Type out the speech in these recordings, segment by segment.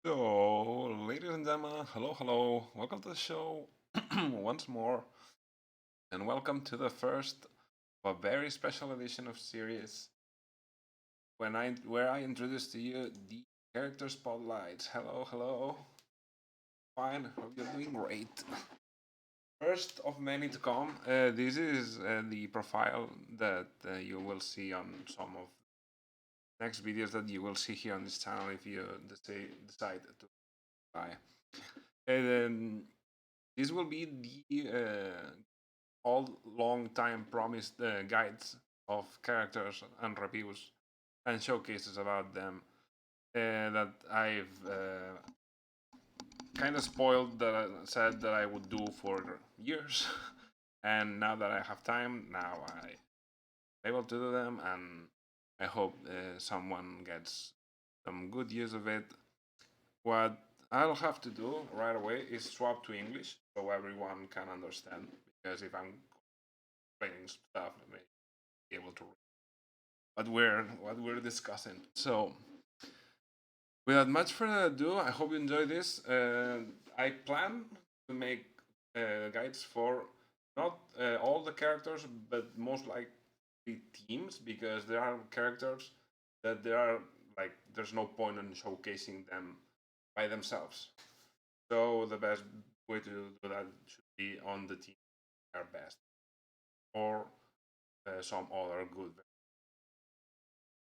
So, ladies and gentlemen, hello. Welcome to the show once more, and welcome to the first of a very special edition of series where I introduce to you the character spotlights. Hello. Fine, hope you're doing great. First of many to come. This is the profile that you will see on some of next videos that you will see here on this channel if you decide to buy. And then this will be the all long time promised guides of characters and reviews and showcases about them that I've kind of spoiled that I said that I would do for years. And now that I have time, now I'm able to do them, and I hope someone gets some good use of it. What I'll have to do right away is swap to English so everyone can understand. Because if I'm explaining stuff, I may be able to read what we're discussing. So, without much further ado, I hope you enjoy this. I plan to make guides for not all the characters, but most likely teams, because there are characters that there's no point in showcasing them by themselves. So the best way to do that should be on the team that are best, or some other good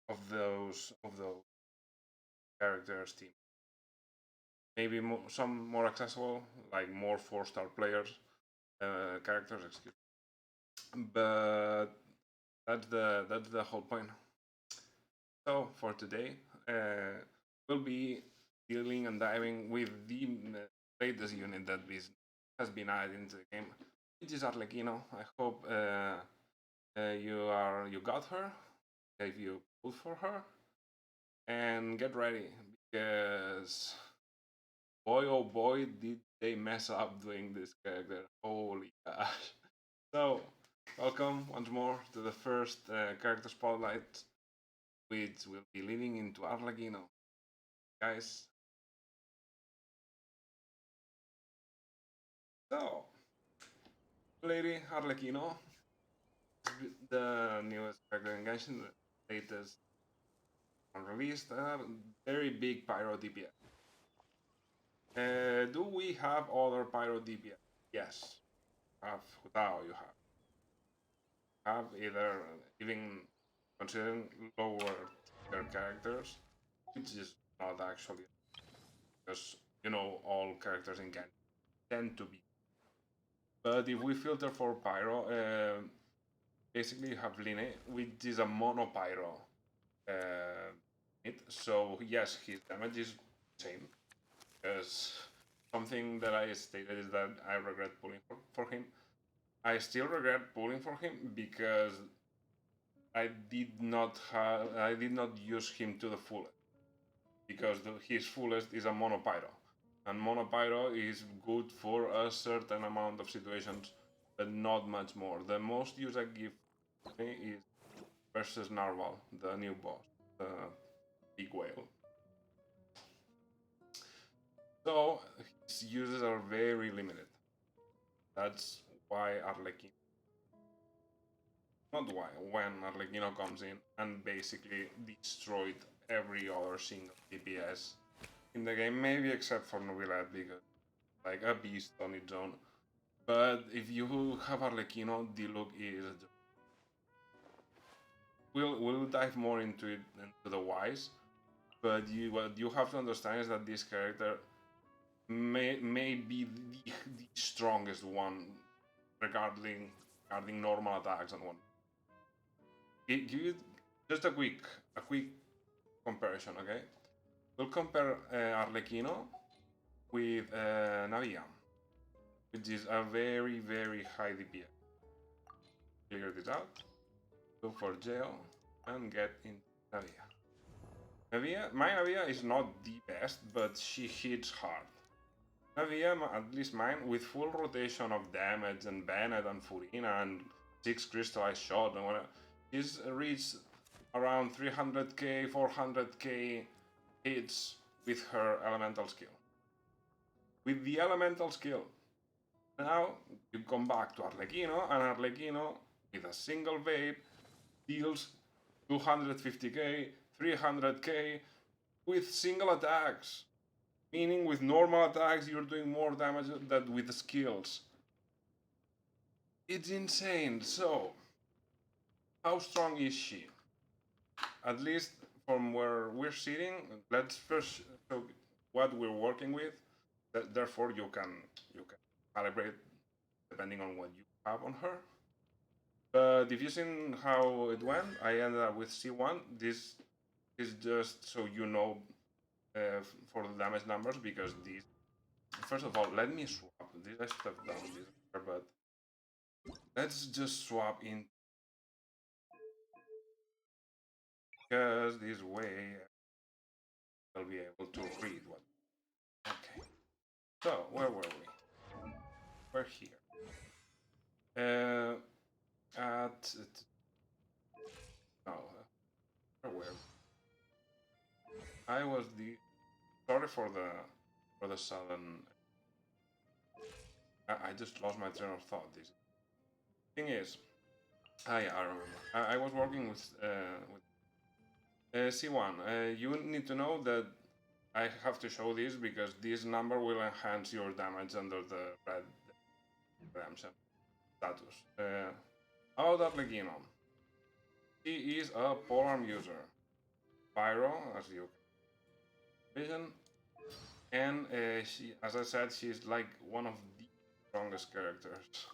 of those characters team. Maybe some more accessible, like more 4-star players, characters. Excuse me. But that's the whole point. So for today, we'll be dealing and diving with the latest unit that has been added into the game, which is Arlechinno. I hope you got her, if you pulled for her, and get ready because boy oh boy did they mess up doing this character. Holy gosh. So welcome once more to the first character spotlight, which will be leading into Arlechinno. Guys, so Lady Arlechinno, the newest character in Genshin, the latest released, very big pyro DPS. Do we have other pyro DPS? Yes. Have Hutao, you have either even considering lower tier characters, which is not actually, because all characters in Genshin tend to be. But if we filter for pyro, basically you have Line, which is a mono pyro. So yes, his damage is same. Because something that I stated is that I regret pulling for him. I still regret pulling for him because I did not use him to the fullest, because his fullest is a monopyro, and monopyro is good for a certain amount of situations, but not much more. The most use I give me is versus Narval, the new boss, the big whale. So his uses are very limited. That's why Arlecchino, not why, when Arlecchino comes in and basically destroyed every other single DPS in the game, maybe except for Nubilat, because like a beast on its own. But if you have Arlecchino, the look is. We'll dive more into it, into the whys. But what you have to understand is that this character may be the strongest one regarding normal attacks and one. Give you just a quick comparison, okay? We'll compare Arlecchino with Navia, which is a very high DPS. Clear this out. Go for jail and get into Navia. My Navia is not the best, but she hits hard. Navia, at least mine, with full rotation of damage and Bennett and Furina and 6 crystallized shot and whatever, she's reached around 300k, 400k hits with her elemental skill. With the elemental skill, now you come back to Arlechinno, and Arlechinno, with a single vape, deals 250k, 300k with single attacks. Meaning with normal attacks you're doing more damage than with the skills. It's insane. So, how strong is she? At least from where we're sitting, let's first show what we're working with. Therefore, you can calibrate depending on what you have on her. But if you've seen how it went, I ended up with C1. This is just so you know for the damage numbers, because these. First of all, let me swap. This I stepped down this, but let's just swap in, because this way I'll be able to read what. Okay. So where were we? We're here. At no, where were we? I was the. Sorry for the sudden. I just lost my train of thought. This thing is, I remember. I was working with C1. You need to know that I have to show this because this number will enhance your damage under the red redemption status. About Arlechinno, he is a polearm user, pyro, as you can vision, and she, as I said, she's like one of the strongest characters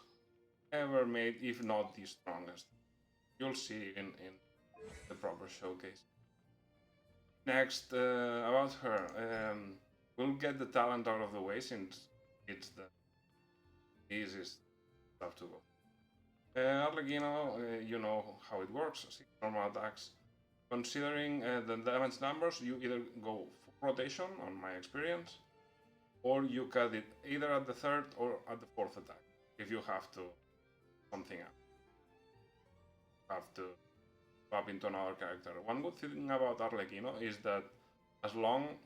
ever made, if not the strongest. You'll see in the proper showcase. Next, about her, we'll get the talent out of the way since it's the easiest stuff to go. Arlechinno, you know how it works, 6 normal attacks. Considering the damage numbers, you either go full rotation, on my experience, or you cut it either at the 3rd or at the 4th attack, if you have to something else. Have to swap into another character. One good thing about Arlechinno is that as long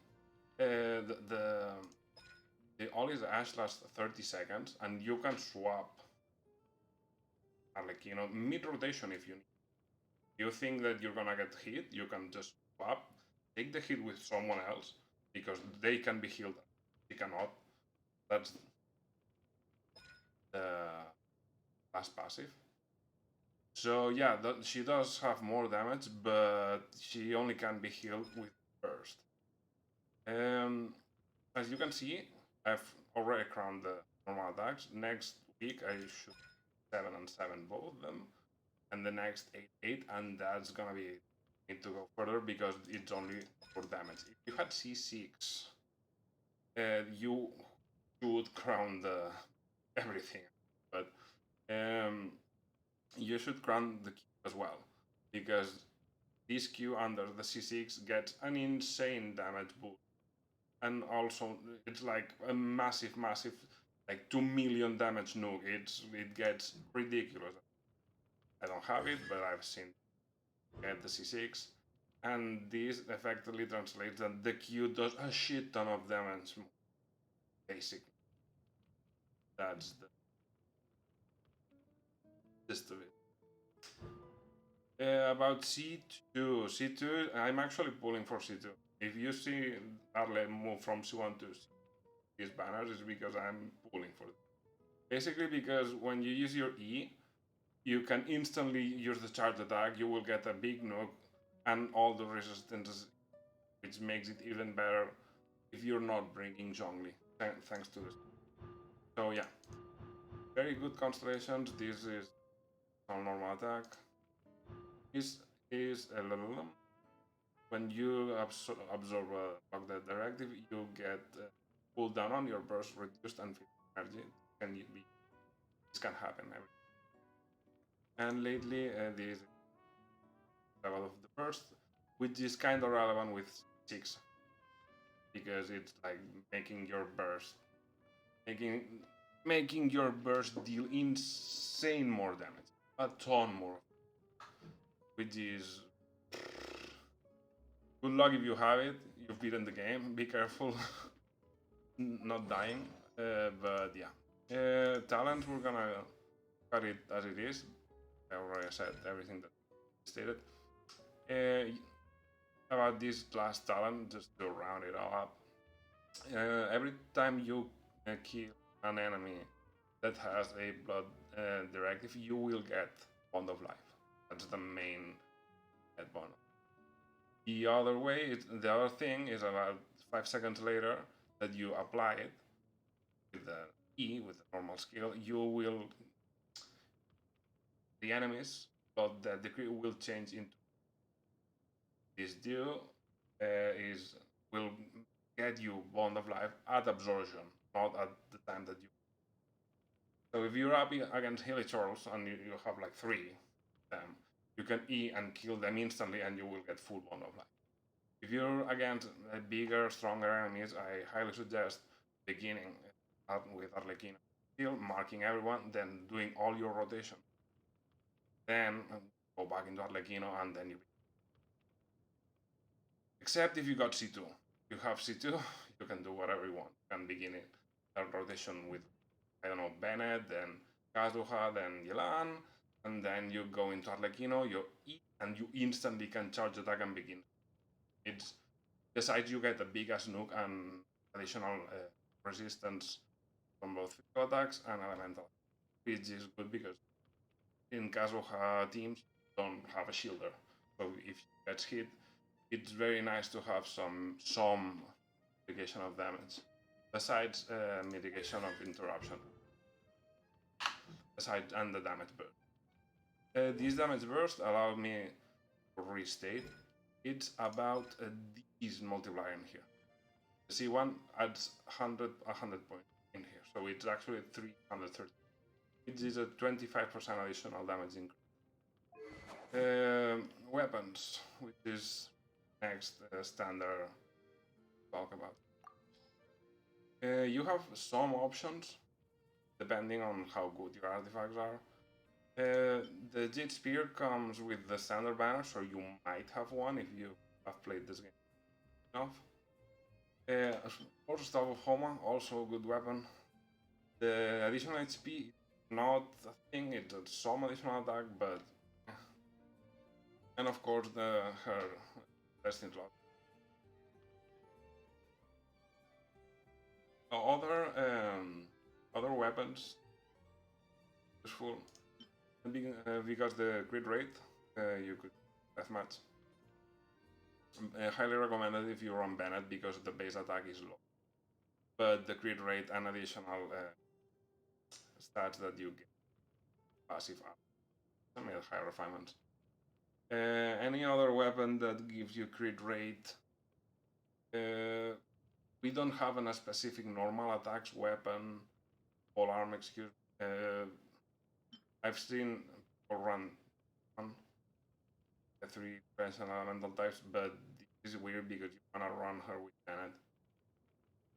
the Ollie's Ash lasts 30 seconds, and you can swap Arlechinno mid-rotation if you need. If you think that you're gonna get hit, you can just swap, take the hit with someone else, because they can be healed. She cannot. That's the last passive. So yeah, she does have more damage, but she only can be healed with burst. As you can see, I've already crowned the normal attacks. Next week I should 7 and 7 both of them, and the next 8, and that's gonna be need to go further because it's only for damage. If you had C6, you should crown the everything, but you should crown the Q as well, because this Q under the C6 gets an insane damage boost, and also it's like a massive, like 2 million damage nuke. It gets ridiculous. I don't have it, but I've seen get the C6, and this effectively translates that the Q does a shit ton of damage. Basically, that's the gist of it. About C2, I'm actually pulling for C2. If you see Arle move from C1 to these banners, it's because I'm pulling for it. Basically, because when you use your E, you can instantly use the charge attack. You will get a big nuke and all the resistances, which makes it even better if you're not bringing Zhongli, thanks to this. So yeah, very good constellations. This is on normal attack. This is a little. When you absorb the directive, you get pulled down on your burst, reduced and energy. This can happen. And lately, this level of the burst, which is kind of relevant with 6, because it's like making your burst deal insane more damage, a ton more, which is Good luck if you have it. You've beaten the game. Be careful, not dying. But yeah, talent we're gonna cut it as it is. I already said everything that stated. About this last talent, just to round it all up. Every time you kill an enemy that has a blood directive, you will get Bond of Life. That's the main head bonus. The other thing is about 5 seconds later that you apply it with the E, with the normal skill, the enemies, but the degree will change into this do is will get you Bond of Life at absorption, not at the time that you. So if you're up against Hilichurls and you have like 3 them, you can E and kill them instantly and you will get full Bond of Life. If you're against bigger, stronger enemies, I highly suggest beginning with Arlechinno, still marking everyone, then doing all your rotation. Then go back into Arlechinno and then you. Except if you got C2. You have C2, you can do whatever you want. You can begin it a rotation with, I don't know, Bennett, then Kazuha, then Yelan, and then you go into Arlechinno, you eat, and you instantly can charge attack and begin. It's besides you get a big ass nuke and additional resistance from both physical attacks and elemental, which is good because in Kazuha teams don't have a shielder. So if you get hit, it's very nice to have some mitigation of damage, besides mitigation of interruption, besides and the damage burst. This damage burst allowed me to restate. It's about this multiplier in here. The C1 adds 100 points in here, so it's actually 330. It is a 25% additional damage increase. Weapons, which is next standard talk about. You have some options depending on how good your artifacts are. The Jade Spear comes with the standard banner, so you might have one if you have played this game enough. Also, Staff of Homa, also a good weapon. The additional HP is not a thing, it's some additional attack, but. And of course, her Destiny Slot. Other weapons useful because the crit rate you could deathmatch. Highly recommended if you run Bennett because the base attack is low, but the crit rate and additional stats that you get passive up. Some high refinements. Any other weapon that gives you crit rate? We don't have a specific normal attacks weapon, all arm, excuse. I've seen people run the 3 defense and elemental types, but this is weird because you wanna run her with Bennett.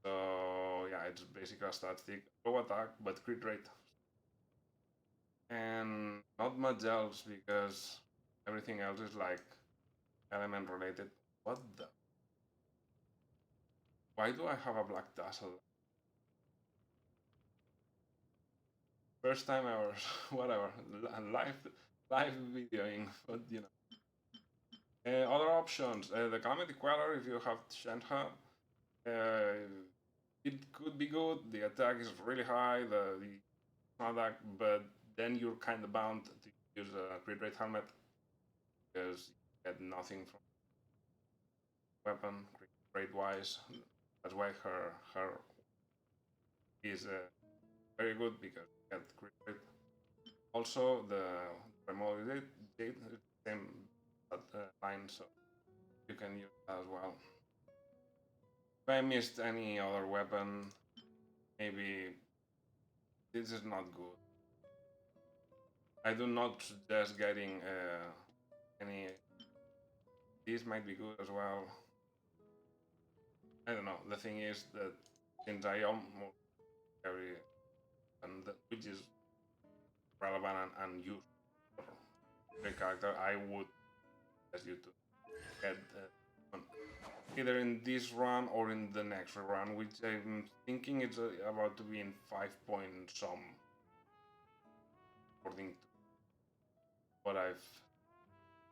So yeah, it's basically a static, low attack, but crit rate. And not much else because everything else is like element related. What the? Why do I have a black tassel? First time ever, whatever, live videoing, but you know. Other options, the Calamity Queller, if you have Shenhe, it could be good. The attack is really high, the attack, but then you're kind of bound to use a crit rate helmet because you get nothing from weapon crit rate wise. That's why her is very good because you get crit rate. Also, the remote date is the same line, so you can use that as well. If I missed any other weapon, maybe this is not good. I do not suggest getting any. This might be good as well. I don't know. The thing is that since I almost carry and which is relevant and used for the character, I would suggest you to get either in this run or in the next run, which I'm thinking it's about to be in 5 point some, according to what I've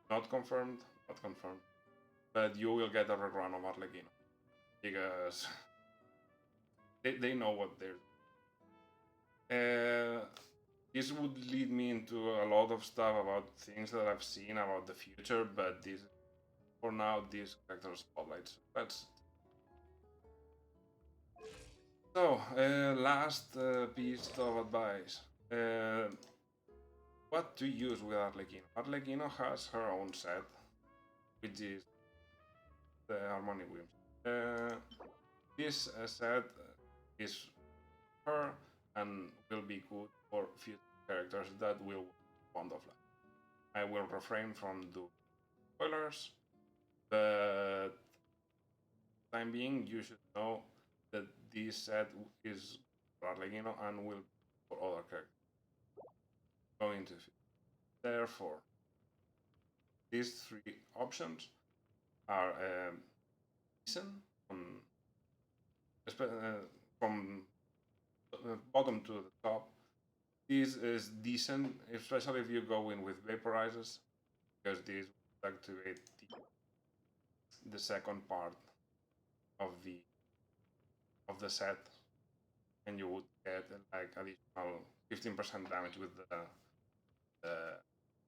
not confirmed, but you will get a rerun of Arlechinno because they know what they're. This would lead me into a lot of stuff about things that I've seen about the future, but this, for now, these character spotlights. So, last piece of advice. What to use with Arlechinno? Arlechinno has her own set, which is the Harmony Whims. This set is her and will be good for future characters that will want of life. I will refrain from doing spoilers, but time being, you should know that this set is for Arlechinno and will be for other characters going to future. Therefore, these three options are decent from bottom to the top. This is decent, especially if you go in with vaporizers, because this will activate the second part of the set, and you would get like additional 15% damage with the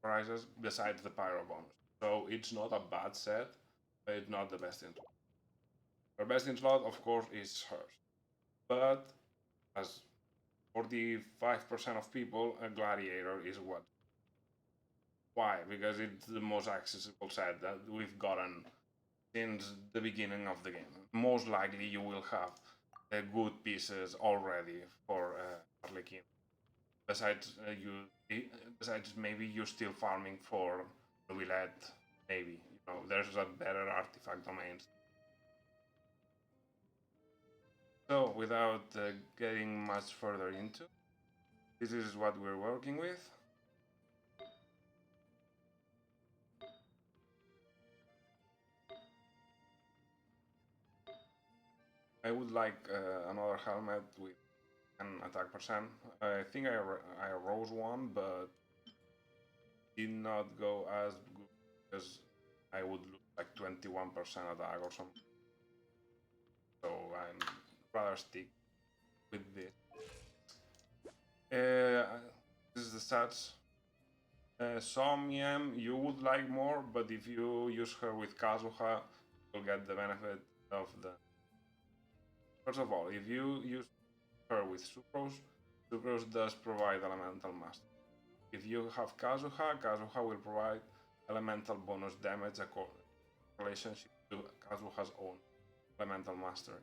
vaporizers besides the pyro bonus. So it's not a bad set, but it's not the best in slot. Her best in slot, of course, is hers, but as 45% of people, a gladiator is what. Why? Because it's the most accessible set that we've gotten since the beginning of the game. Most likely you will have good pieces already for Arlechinno. Besides besides maybe you're still farming for the Willette, maybe. There's a better artifact domains. So without getting much further into, this is what we're working with. I would like another helmet with an attack percent. I think I rose one, but did not go as good because I would lose like 21% attack or something. So I'm rather stick with this. This is the stats. Some EM you would like more, but if you use her with Kazuha, you'll get the benefit of the. First of all, if you use her with Sucrose, Sucrose does provide Elemental Master. If you have Kazuha, Kazuha will provide elemental bonus damage according relationship to Kazuha's own Elemental Mastery.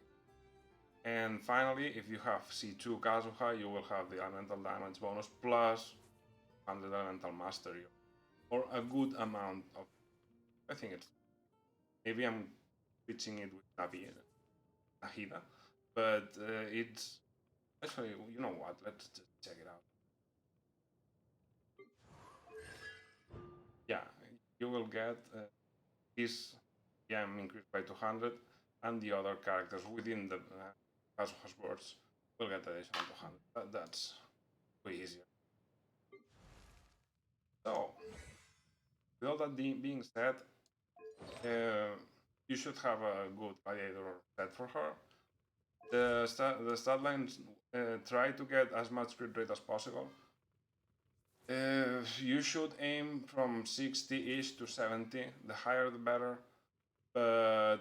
And finally, if you have C2 Kazuha, you will have the Elemental Damage bonus plus 100 Elemental Mastery, or a good amount of. I think it's. Maybe I'm pitching it with Nahida, but it's. Actually, you know what? Let's just check it out. Yeah, you will get this increased by 200, and the other characters within the Kazuha's words will get additional 200. That's way easier. So, with all that being said, you should have a good gladiator set for her. The stat lines try to get as much crit rate as possible. You should aim from 60-ish to 70. The higher the better. But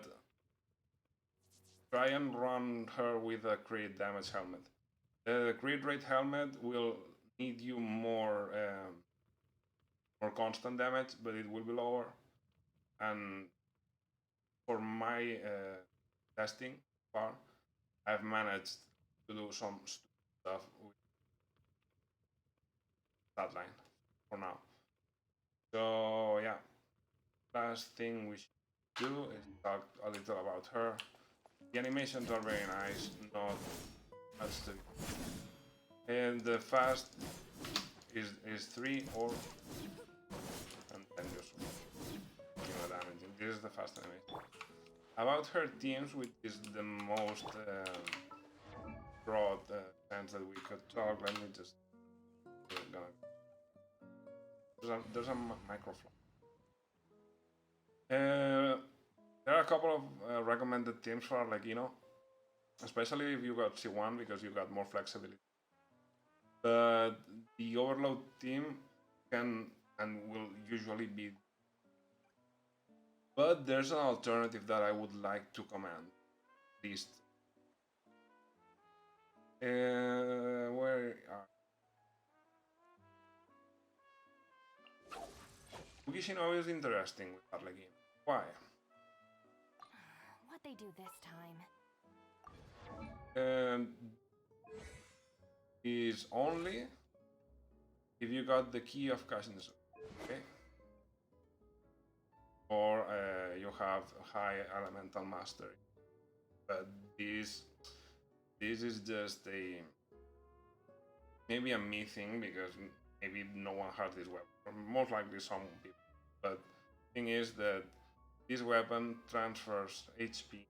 try and run her with a crit damage helmet. The crit rate helmet will need you more constant damage, but it will be lower. And for my testing far, I've managed to do some stuff with that line for now. So yeah, last thing we should do is talk a little about her. The animations are very nice, not much to. And the fast is 3 or and then just damaging. This is the fast animation. about her teams, which is the most broad sense that we could talk. Let me just there's a microphone. There are a couple of recommended teams for Arlecchino, especially if you got C1 because you got more flexibility. But the Overload team can and will usually be. But there's an alternative that I would like to command. Least. Where are Fukishino is interesting with Arlecchino. Why? What they do this time? Is only if you got the key of Kashin's, okay? Or you have high elemental mastery. But this is just a maybe a me thing because maybe no one has this weapon. Or most likely some people. But the thing is that this weapon transfers HP,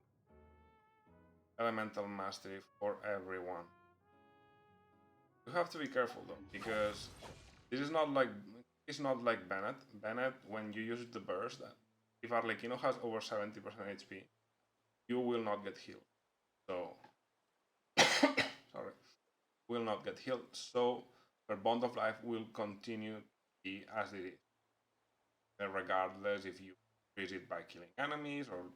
elemental mastery for everyone. You have to be careful though, because this is not like Bennett. Bennett, when you use the burst, if Arlecchino has over 70% HP, you will not get healed. So sorry, will not get healed. So her bond of life will continue to be as it is, regardless if you increase it by killing enemies or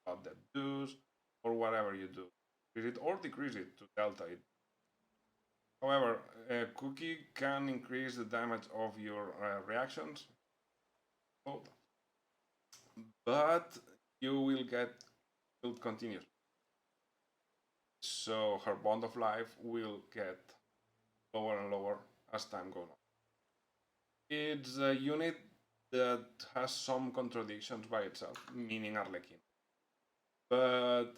what that does or whatever you do. Increase it or decrease it to delta it. However, Cookie can increase the damage of your reactions, but you will continue. So her bond of life will get lower and lower as time goes on. It's a unit that has some contradictions by itself, meaning Arlecchino. But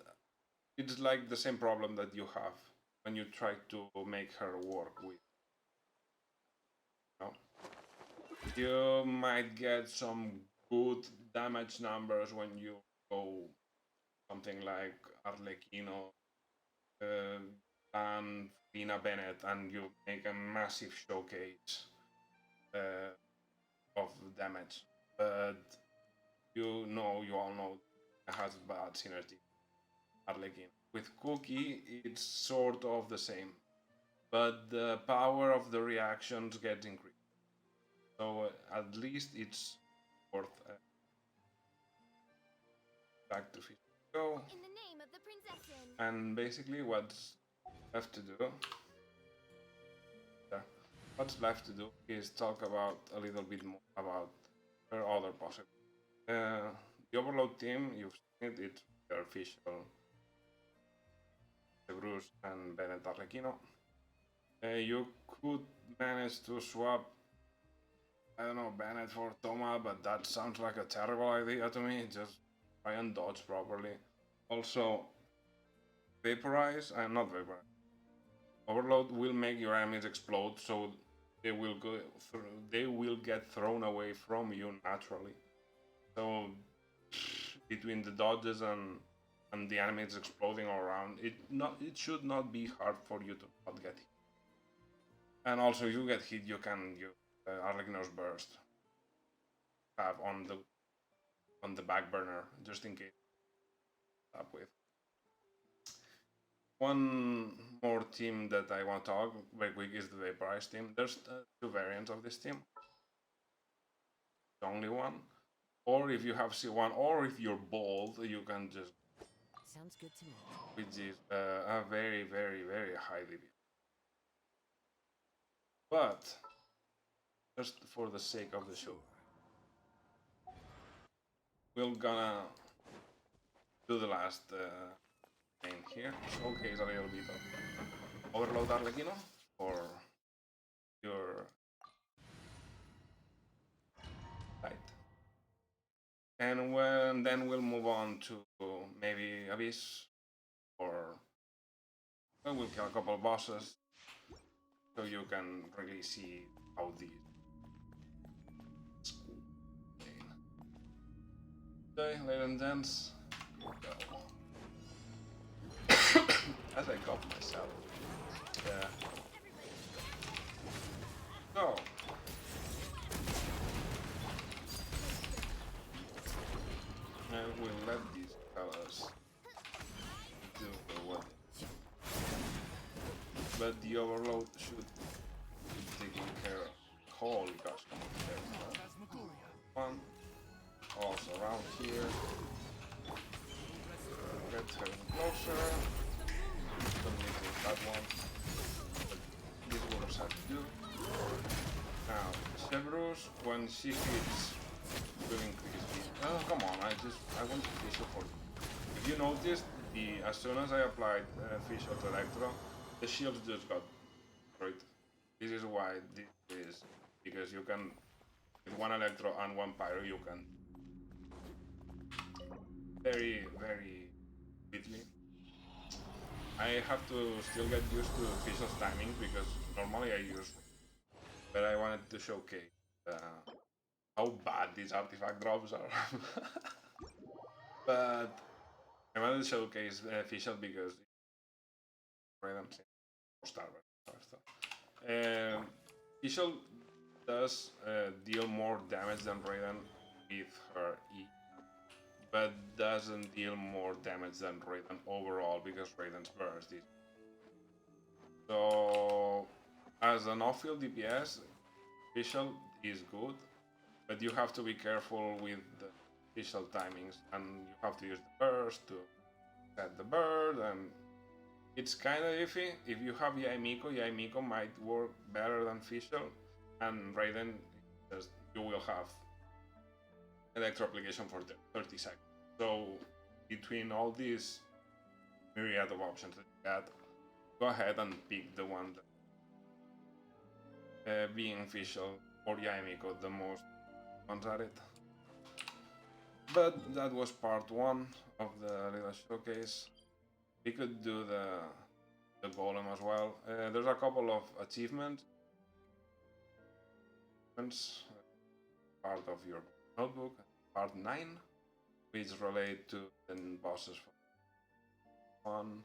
it's like the same problem that you have when you try to make her work with. You might get some good damage numbers when you go something like Arlecchino and Lina Bennett and you make a massive showcase of damage. But you all know it has bad synergy. Arlecchino. With Cookie, it's sort of the same, but the power of the reactions gets increased. So at least it's worth back to go. In the name of the princess. And basically, what's left to do? What's left to do is talk about a little bit more about her other possibilities. The Overload team, you've seen it, it's their official Bruce and Bennett Arlecchino. You could manage to swap, I don't know, Bennett for Toma, but that sounds like a terrible idea to me. Just try and dodge properly. Also, Vaporize, not Vaporize. Overload will make your enemies explode, so they will get thrown away from you naturally. So between the dodges and the enemies exploding all around, it should not be hard for you to not get hit. And also, if you get hit, you can use Arlecchino's burst have on the back burner just in case. Up with one more team that I want to talk very quick is the Vaporize team. There's two variants of this team. The only one. Or if you have C1, or if you're bold, you can just. Sounds good to me. Which is a very, very, very high DB. But just for the sake of the show, we're gonna do the last thing here. Showcase a little bit of Overload Arlecchino for your light. And then we'll move on to maybe Abyss, or we'll kill a couple of bosses, so you can really see how these. Okay, ladies and gents, As I got myself. Yeah. So. And we'll let these fellas do what. But the overload should be taken care of. Holy gosh, come on, there. One. Also around here. Get her closer. Don't need to that one. But this will also have to do. Now, Cerberus, when she hits, will increase the. Oh, come on! I want to fish for. If you noticed, as soon as I applied fish to Electro, the shields just got destroyed. This is why this is because you can with one Electro and one Pyro you can very quickly. I have to still get used to Fishel's timing because normally I use, but I wanted to showcase how bad these artifact drops are. But I wanted to showcase Fischl because random star stuff. Fischl does deal more damage than Raiden with her E, but doesn't deal more damage than Raiden overall because Raiden's burst is. So, as an off-field DPS, Fischl is good, but you have to be careful with the Fischl timings, and you have to use the burst to set the bird, and it's kind of iffy. If you have Yaimiko might work better than Fischl, and Raiden, you will have electro application for 30 seconds. So between all these myriad of options that you got, go ahead and pick the one that, being Fischl or Yaimiko, the most ones at it. But that was part one of the little showcase. We could do the golem as well. There's a couple of achievements, part of your notebook, part 9, which relate to the bosses for one,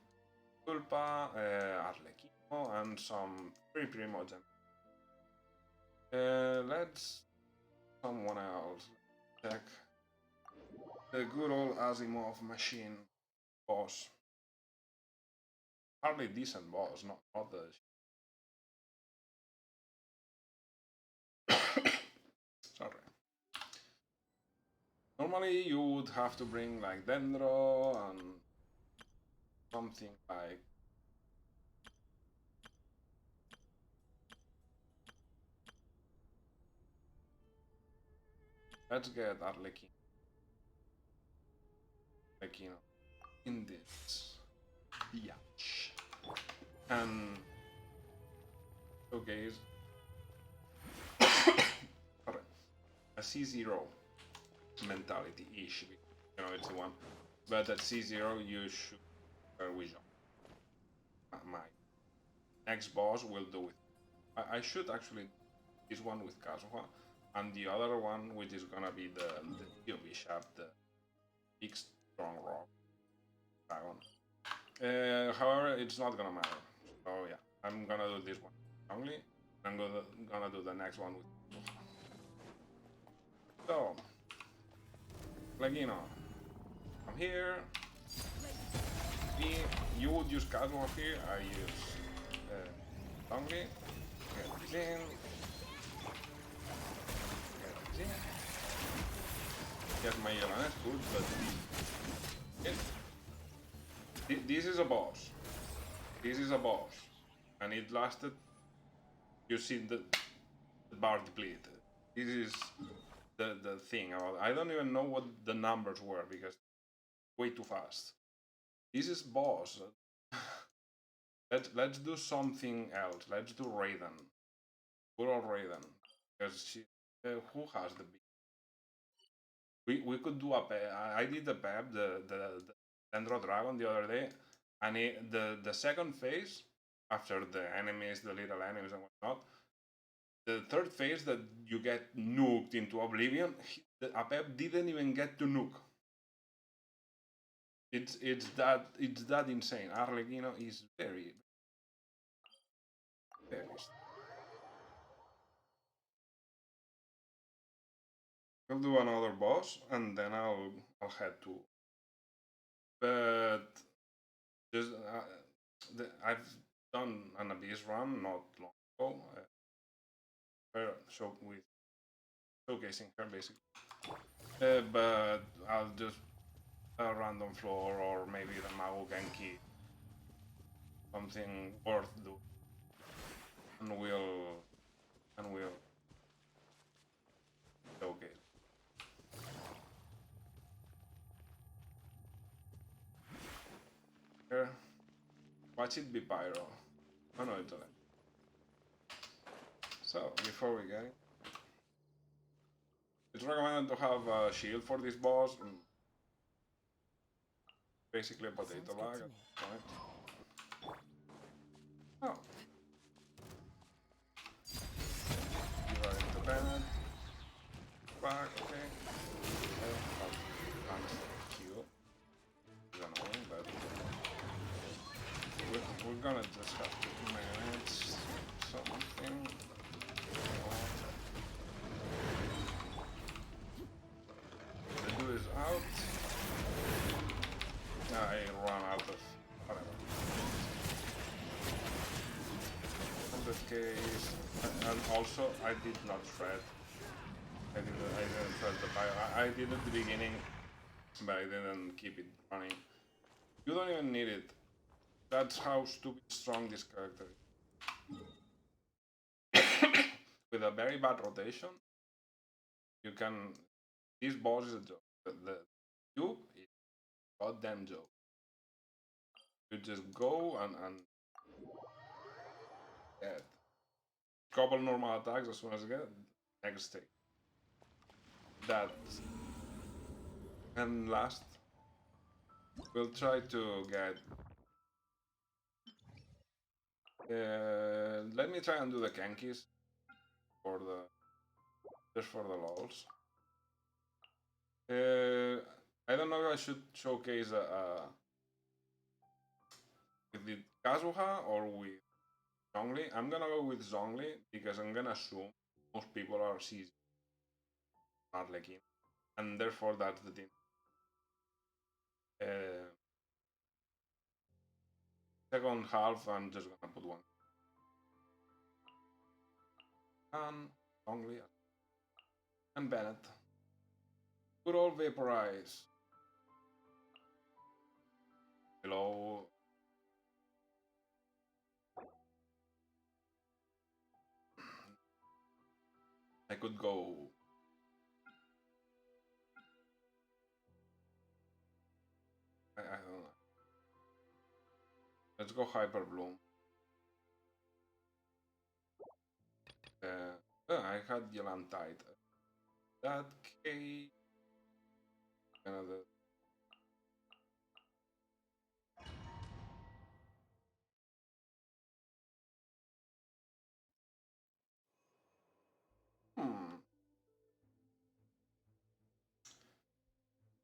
Culpa, Arlechinno, and some pretty much. Let's someone else check the good old Asimov machine boss. Hardly decent boss, not the. Sorry. Normally you would have to bring like Dendro and something like. Let's get Arlechinno in this biatch. And okay, a C0 mentality-ish, you know, it's the one. But at C0 you should with my next boss will do it. I should actually this one with Kazuha, and the other one which is gonna be the Dio Bishop, the big strong rock dragon. However, it's not gonna matter. So yeah, I'm gonna do this one strongly. I'm gonna do the next one with Kazuha. So, Arlechinno, I'm here. You would use Kazuha here. I use strongly. Get this in. Yes, my Yelena is good, but this is a boss. This is a boss, and it lasted. You see the bar depleted. This is the thing. I don't even know what the numbers were because way too fast. This is boss. Let's do something else. Let's do Raiden. Good old Raiden, because she who has the we could do a pep. I did the pep, the Dendro Dragon the other day, and the second phase after the enemies, the little enemies and whatnot, the third phase that you get nuked into oblivion, Apep didn't even get to nuke. it's that insane. Arlechinno is very very. We'll do another boss and then I'll head to. But just I've done an Abyss run not long ago. With showcasing her basically. But I'll just a random floor or maybe the Mago Genki, something worth doing, and we'll showcase. Here, watch it be pyro. Oh no, it's alright. So before we get it, it's recommended to have a shield for this boss. Basically a potato bag. Right? Oh. You are independent. Back, okay. Q. Is annoying, but we're gonna just have to manage something. The dude is out. I run out of whatever. In this case, and also I did not shred. I didn't shred the fire. I did at the beginning, but I didn't keep it running. You don't even need it. That's how stupid strong this character is. With a very bad rotation, you can. This boss is a joke. The cube is a goddamn joke. You just go and get couple normal attacks as soon as you get next stage. That and last, we'll try to get. Let me try and do the Kenkis for the just for the lols. I don't know if I should showcase with the Kazuha or with Zhongli. I'm gonna go with Zhongli because I'm gonna assume most people are seizing Arlechinno, and therefore that's the team. Second half, I'm just gonna put one. And Zhongli and Bennett. Good old Vaporize. Below. I could go. I don't know. Let's go Hyper Bloom. I had Yelan tight. That case. Another.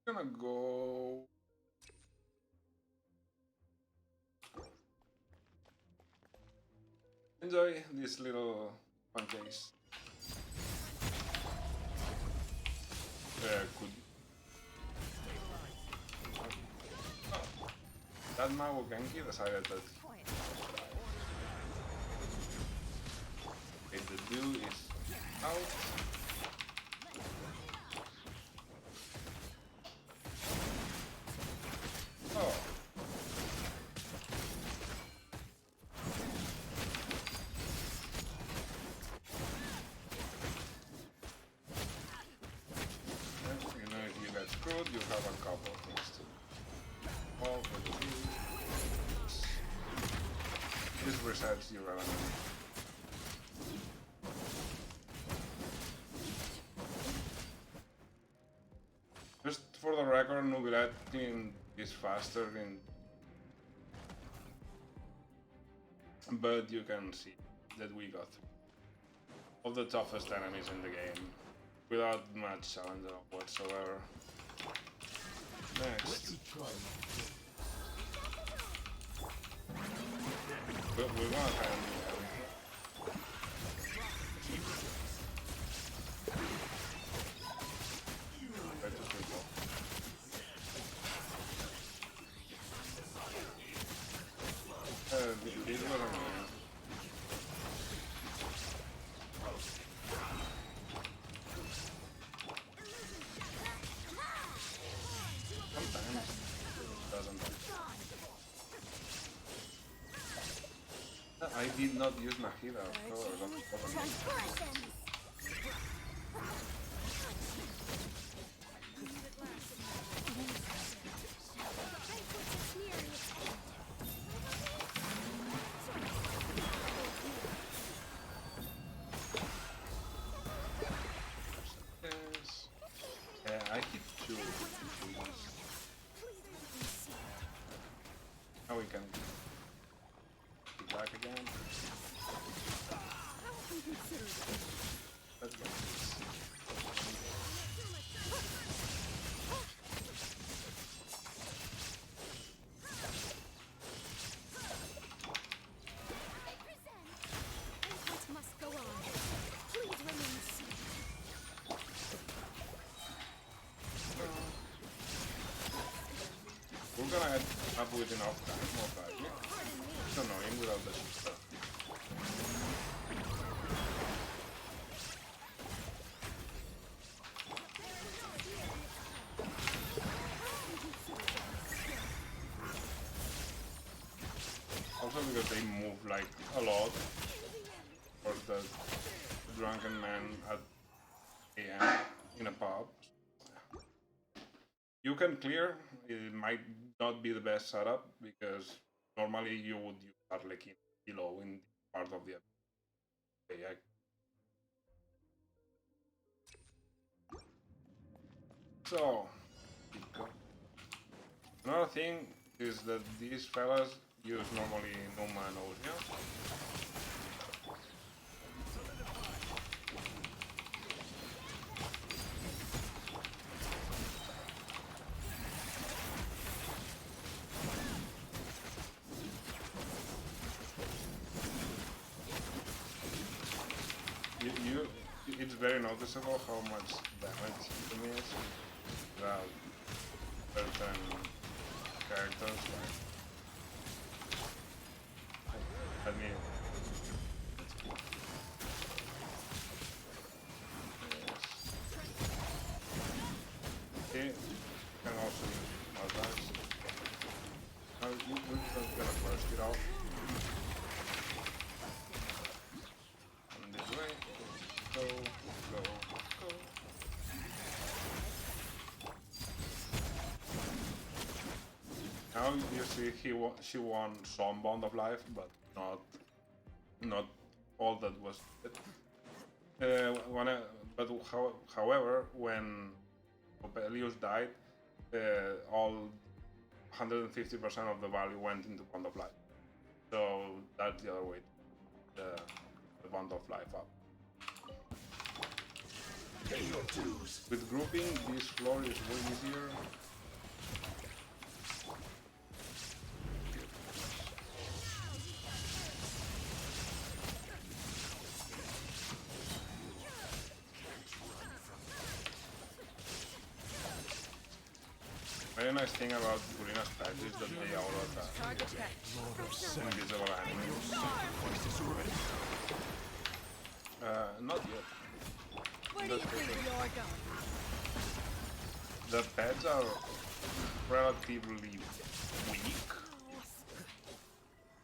Gonna go. Enjoy this little fun case. Could. Oh. That Mago Genki decided that. Okay, the dude is out. Oh. You know, if you get screwed, you have a couple of things to do. All for the view. This resets your element. Just for the record, Nubilet cleaned this faster but you can see that we got of the toughest enemies in the game without much challenge whatsoever. Next. We're gonna try and do everything. Try to sleep off. This was annoying. Sometimes it doesn't. I did not use my healer, of course. That's the problem. Yes. I hit two. Now we can be back again. Let's go. Must go on. Please remain seated. We're gonna end up with enough time, more likely. It's annoying without the shit. Also because they move like a lot for the drunken man at AM in a pub. You can clear, it might not be the best setup because normally you would use Arlechinno below in part of the episode. So, another thing is that these fellas use normally Numa and Ozia. It's very noticeable how much damage he is without certain characters. Like, I mean, yes. He can also use attacks. Now we're just gonna burst it off. And this way. Go. Now you see she won some Bond of Life, but not all that was it. However, when Opelius died, all 150% of the value went into Bond of Life. So that's the other way, the Bond of Life up. With grouping, this floor is way easier. Very nice thing about Purina's pets is that they auto attack. Invisible enemies. Not yet. Where do you think we are going? The pets are relatively weak,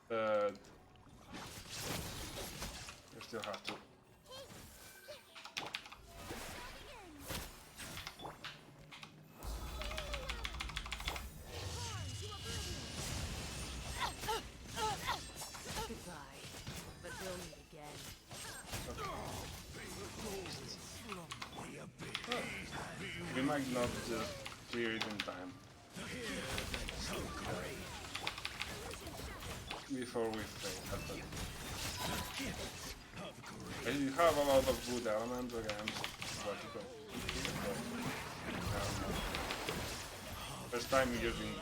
but you still have to. Goodbye, but we'll meet again. We might not just clear it in time. Before we fail. You have a lot of good elements against vertical. First time using.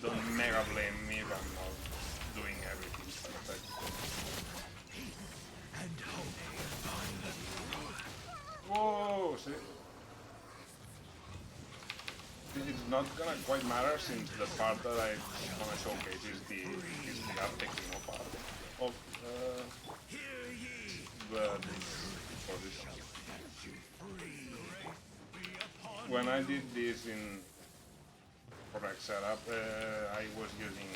Don't mega blame me if I'm not doing everything perfect. Whoa, see? It's not gonna quite matter since the part that I wanna showcase is the Arlechinno part of but for this. When I did this in correct setup, I was using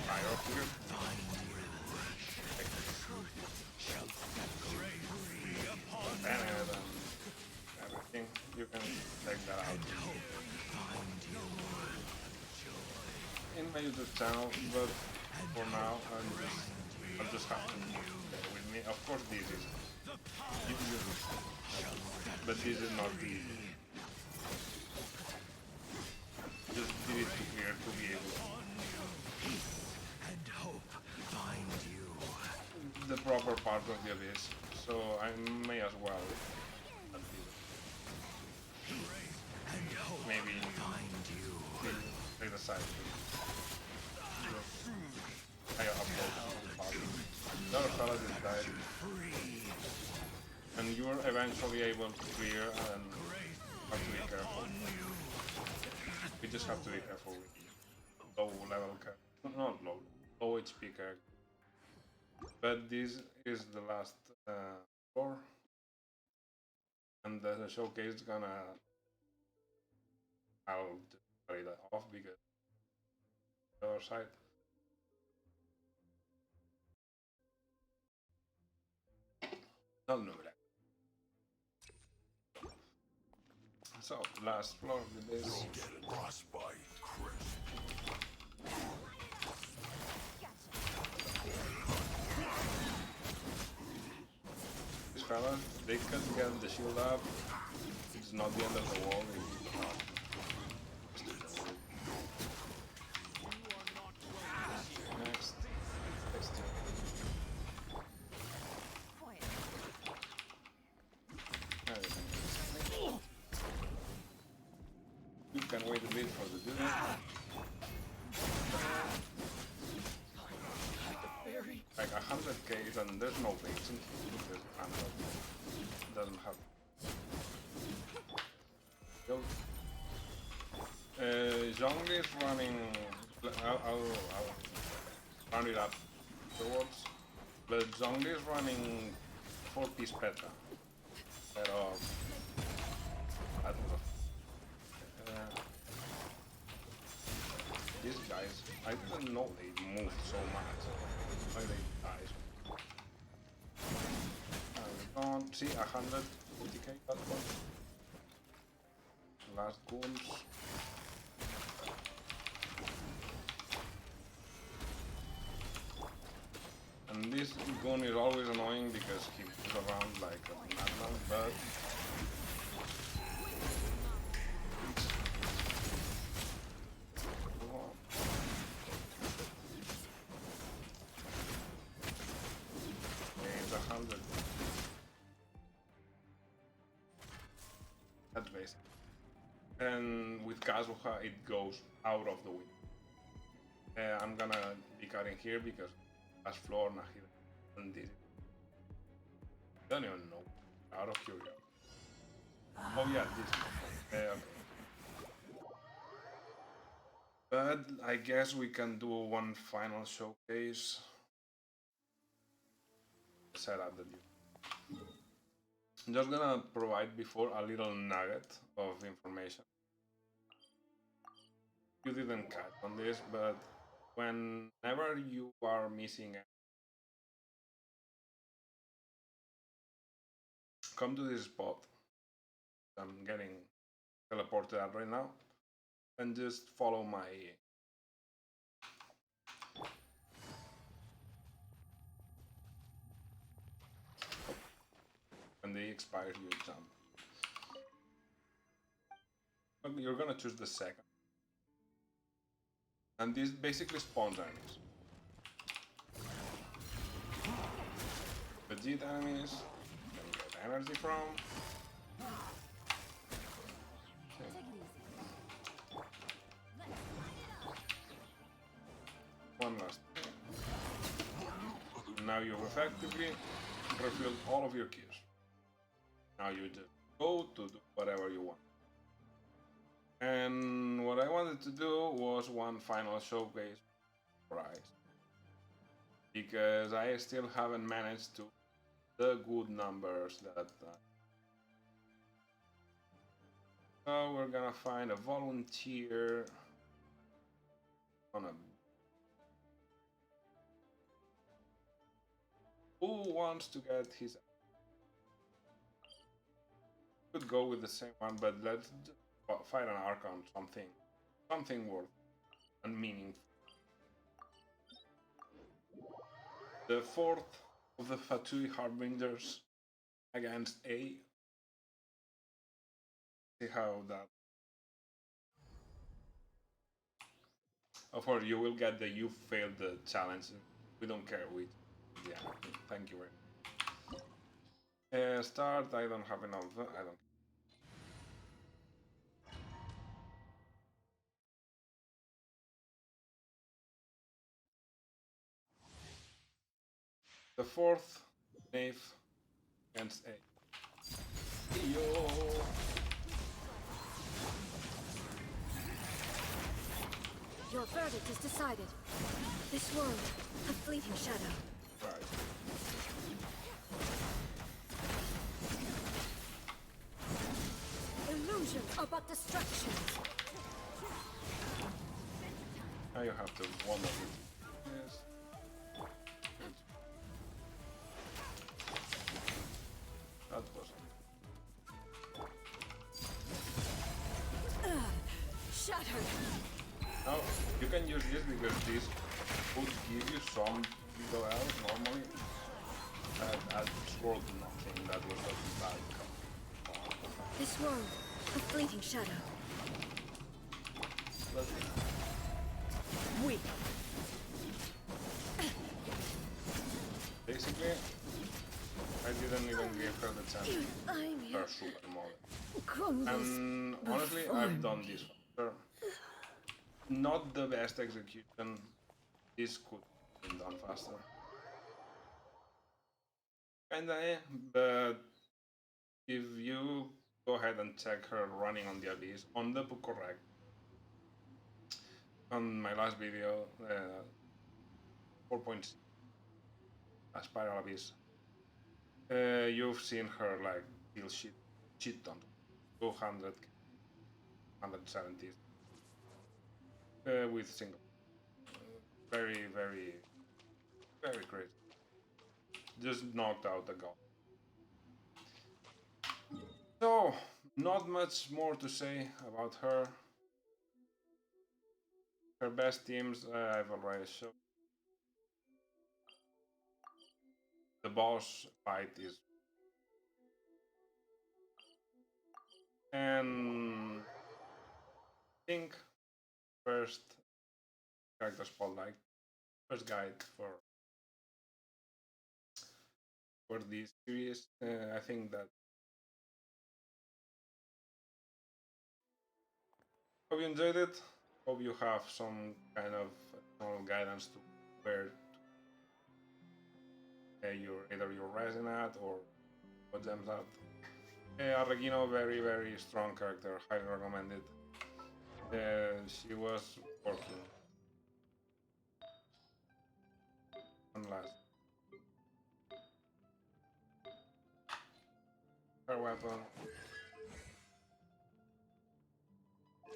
fire here. And everything. You can check that out in my YouTube channel, but for now I'll just have to bear with me. Of course this is but this is not the just did it to clear to be able the proper part of the abyss, so I may as well maybe take the side. I upload the part. The other fella just died. And you're eventually able to clear and have to be careful. We just have to be careful with low level character. Not low HP character. But this is the last floor. And the showcase is gonna I'll turn it off because the other side. I'll know that. So, last floor with this. These fellas, they can get the shield up. It's not the end of the world. Next. You can wait a bit for the dude. Like 100k and there's no base in here because it doesn't have. Zhongli is running. I'll round it up afterwards. But Zhongli is running 4-piece Petra. These guys, I didn't know they moved so much. Why they died? We don't see 140k that one. Last goons. And this goon is always annoying because he moves around like a madman, but it's 100. That's basic. And with Kazuha it goes out of the window. I'm gonna be cutting here because last floor Nahida and this. Don't even know. Out of curiosity. Oh yeah, this. Okay. But I guess we can do one final showcase. Set up the deal. I'm just gonna provide before a little nugget of information. You didn't catch on this, but whenever you are missing, come to this spot. I'm getting teleported out right now, and just follow my. When they expire, you jump. You're gonna choose the second. And this basically spawns enemies. Legit enemies, you can get energy from. One last thing. Now you've effectively refilled all of your keys. Now you just go to do whatever you want. And what I wanted to do was one final showcase prize. Because I still haven't managed to the good numbers that so we're gonna find a volunteer on a who wants to get his could go with the same one, but let's fight an Archon, something worth and meaningful. The fourth of the Fatui Harbingers against A. See how that. Of course, you will get the you failed the challenge. We don't care which. Yeah, thank you very much. Start. I don't have enough. I don't. The fourth knave against A. Yo. Your verdict is decided. This world, a fleeting shadow. Right. Illusions are but distractions. Now you have to wonder it. Yes. That was Shattered. now you can use this because this would give you some little else normally. That sword nothing. That was a bad card. This world, a fleeting shadow. Weak. Basically, I didn't even give her the chance I'm her super mode. crumbles. And honestly, I've done this faster. Not the best execution. This could have been done faster. Kinda, but if you go ahead and check her running on the abyss on the correct on my last video, 4.6 spiral abyss, you've seen her like kill shit ton 200 170 with single very crazy, just knocked out the god. So not much more to say about her. Her best teams I've already shown. The boss fight is and I think first character spotlight, first guide for this series. I think that hope you enjoyed it. Hope you have some kind of guidance to where you're either you're rising at or what gems at. Arlechinno, very strong character, highly recommended. She was working on last. Her weapon.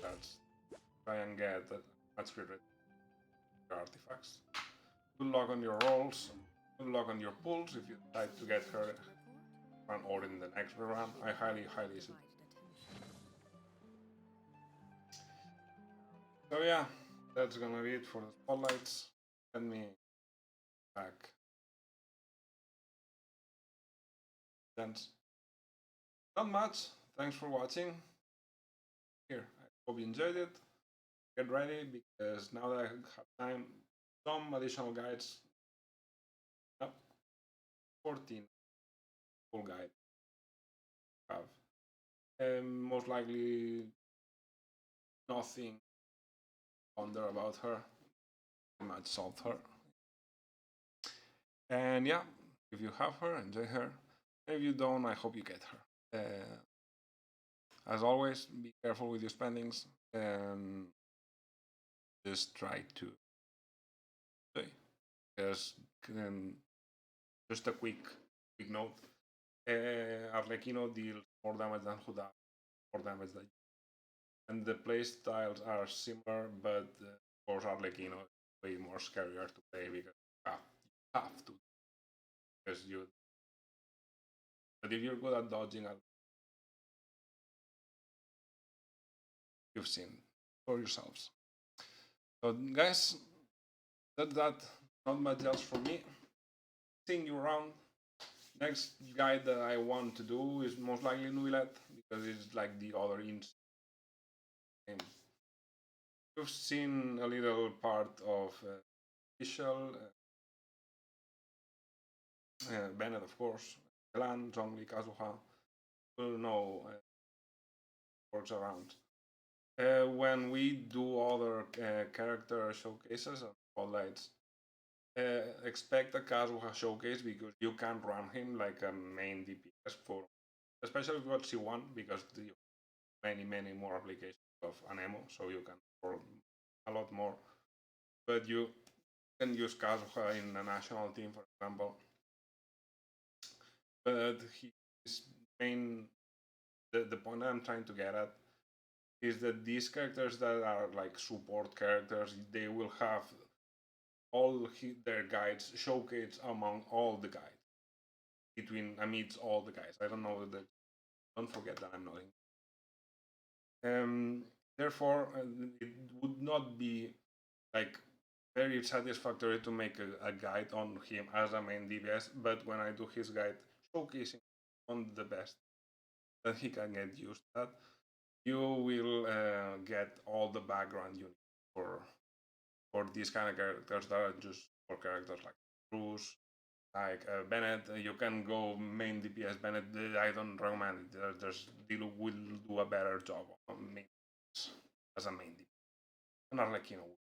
That's try and get that much greater artifacts. Good luck on your rolls. Good luck on your pulls if you decide to get her run or in the next run. I highly suggest. So yeah, that's gonna be it for the spotlights. Let me back. Thanks. Not much. Thanks for watching. Here, I hope you enjoyed it. Get ready because now that I have time, some additional guides. Yep, 14 full guide have Most likely nothing wonder about her. I might solve her. And yeah, if you have her, enjoy her. If you don't, I hope you get her. As always, be careful with your spendings and just try to just just a quick note. Arlechinno deals more damage than who does more damage than you. And the play styles are similar, but of course Arlechinno is way more scarier to play because you have to because you. But if you're good at dodging, you've seen for yourselves. So guys, that not much else from me. Seeing you around. Next guide that I want to do is most likely Nuilet because it's like the other int game. You've seen a little part of official Bennett, of course, Elan, Zhongli, Kazuha. Will know works around. When we do other character showcases and spotlights, expect a Kazuha showcase because you can run him like a main DPS for, especially if you got C1 because the many more applications of an ammo, so you can roll a lot more. But you can use Kazuha in a national team, for example. But his main, the point I'm trying to get at is that these characters that are like support characters, they will have all their guides showcased among all the guides amidst all the guides. I don't know that. Don't forget that I'm not in. Therefore, it would not be like very satisfactory to make a guide on him as a main DPS, but when I do his guide showcasing on the best that he can get used at, you will get all the background you need for these kind of characters that are just for characters like Bruce, like Bennett. You can go main DPS Bennett. I don't recommend it. There's Dilu will do a better job on main as a main DPS. And Arlechinno.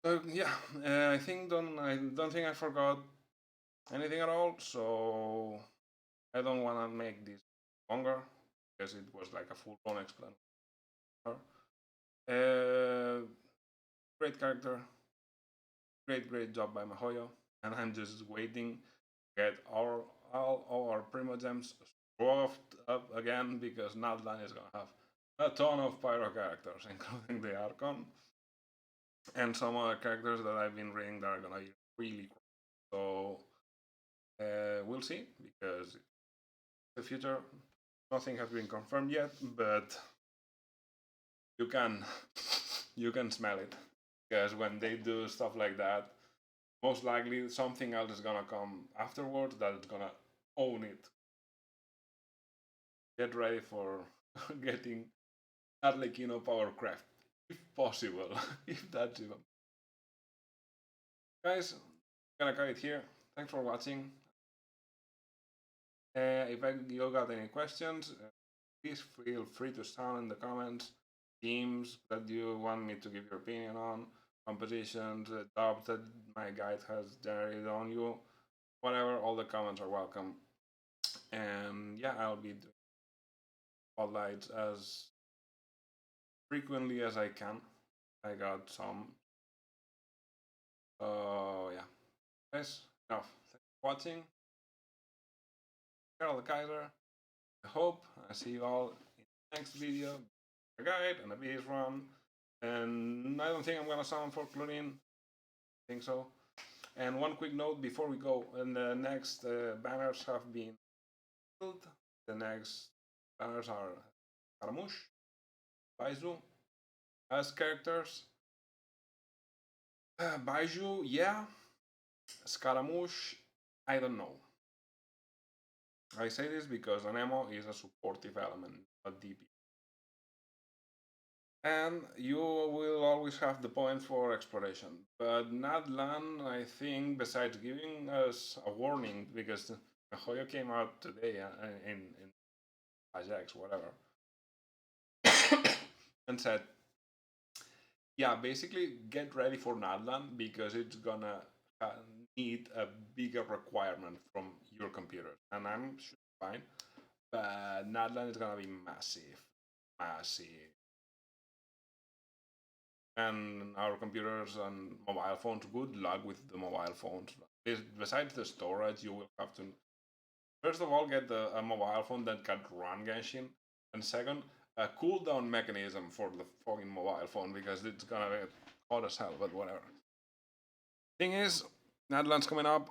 So yeah, I don't think I forgot anything at all. So I don't want to make this longer because it was like a full-blown explanation. Great character, great job by Mahoyo, and I'm just waiting to get all our Primogems swapped up again because Nadlan is gonna have a ton of Pyro characters, including the Archon, and some other characters that I've been reading that are gonna be really cool. So we'll see because the future nothing has been confirmed yet, but you can you can smell it because when they do stuff like that, most likely something else is gonna come afterwards that is gonna own it. Get ready for getting Arlechinno Powercraft if possible, if that's even. Guys, I'm gonna cut it here. Thanks for watching. If you got any questions, please feel free to sound in the comments. Teams that you want me to give your opinion on, compositions, jobs that my guide has generated on you, whatever, all the comments are welcome. And yeah, I'll be doing spotlights as frequently as I can. I got some. Yeah, guys, enough. Thanks for watching. Carol the Kaiser. I hope I see you all in the next video. A guide and a base run. And I don't think I'm gonna summon for Chlorine. I think so. And one quick note before we go, and the next banners have been filled. The next banners are Scaramouche, Baizu as characters. Baiju, yeah. Scaramouche, I don't know. I say this because an ammo is a supportive element, not DP. And you will always have the point for exploration. But Nadlan, I think, besides giving us a warning, because Hoyo came out today in /X, whatever, and said, yeah, basically get ready for Nadland because it's gonna need a bigger requirement from your computer. And I'm sure fine, but Nadland is gonna be massive, massive. And our computers and mobile phones, good luck with the mobile phones. Besides the storage, you will have to, first of all, get a mobile phone that can run Genshin, and second, a cooldown mechanism for the fucking mobile phone because it's gonna be hot as hell, but whatever. Thing is, Nadland's coming up,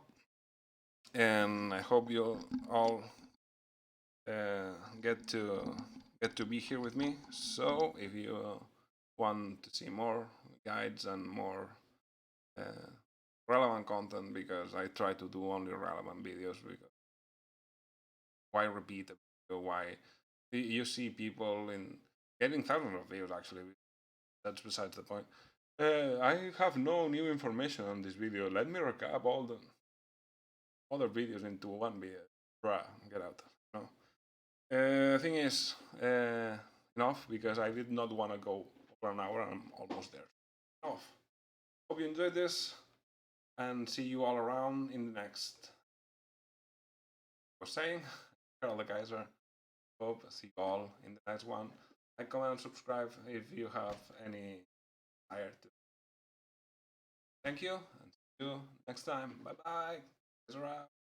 and I hope you all get to be here with me. So if you want to see more guides and more relevant content, because I try to do only relevant videos, because why repeat a video? Why you see people in getting thousands of views? Actually, that's besides the point. I have no new information on this video. Let me recap all the other videos into one video. Bruh, get out. No. Thing is, enough, because I did not want to go over an hour and I'm almost there. Enough. Hope you enjoyed this, and see you all around in the next. Was saying, all the guys are. Hope see you all in the next one. Like, comment, and subscribe if you have any desire to. Thank you, and see you next time. Bye bye. Guys around.